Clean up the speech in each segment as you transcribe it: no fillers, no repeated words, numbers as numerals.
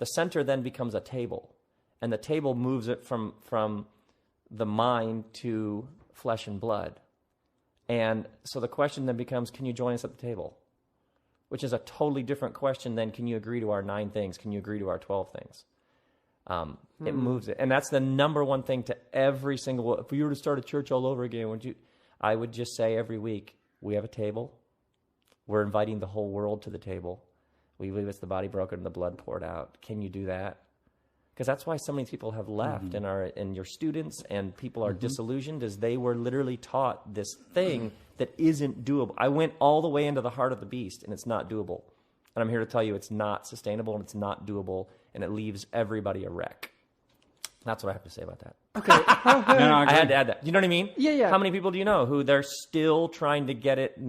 the center then becomes a table, and the table moves it from the mind to flesh and blood. And so the question then becomes, can you join us at the table? Which is a totally different question than, can you agree to our 9 things? Can you agree to our 12 things? It moves it. And that's the number one thing to every single, if you were to start a church all over again, I would just say every week, we have a table. We're inviting the whole world to the table. We believe it's the body broken and the blood poured out. Can you do that? Because that's why so many people have left in your students, and people are disillusioned, as they were literally taught this thing that isn't doable. I went all the way into the heart of the beast, and it's not doable. And I'm here to tell you it's not sustainable, and it's not doable, and it leaves everybody a wreck. That's what I have to say about that. Okay. I had to add that. You know what I mean? Yeah. How many people do you know who they're still trying to get it?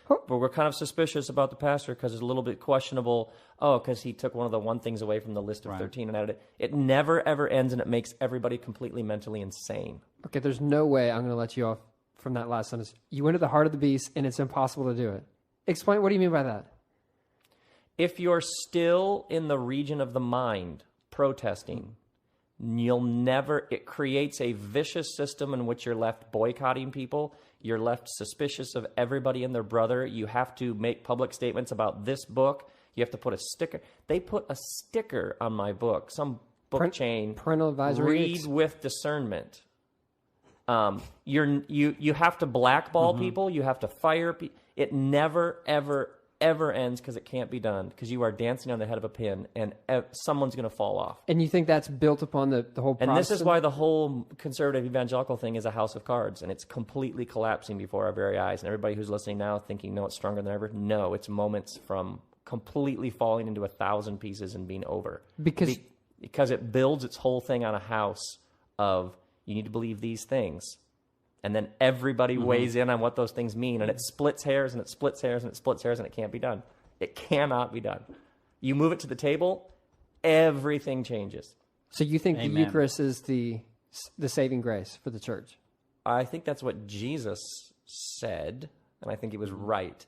But we're kind of suspicious about the pastor because it's a little bit questionable. Oh, because he took one of the 1 things away from the list of 13 and added it. It never, ever ends, and it makes everybody completely mentally insane. Okay, there's no way I'm going to let you off from that last sentence. You went to the heart of the beast, and it's impossible to do it. Explain, what do you mean by that? If you're still in the region of the mind protesting, you'll never, it creates a vicious system in which you're left boycotting people. You're left suspicious of everybody and their brother. You have to make public statements about this book. You have to put a sticker. They put a sticker on my book, some book chain. Parental advisory. Read with discernment. You have to blackball people. You have to fire people. It never, ever ends because it can't be done, because you are dancing on the head of a pin, and someone's going to fall off. And you think that's built upon the whole Protestant? And this is why the whole conservative evangelical thing is a house of cards, and it's completely collapsing before our very eyes. And everybody who's listening now thinking, no, it's stronger than ever. No, it's moments from completely falling into 1,000 pieces and being over. Because it builds its whole thing on a house of, you need to believe these things. And then everybody weighs in on what those things mean, and it splits hairs, and it splits hairs, and it splits hairs, and it can't be done. It cannot be done. You move it to the table, everything changes. So you think the Eucharist is the saving grace for the church? I think that's what Jesus said, and I think he was right.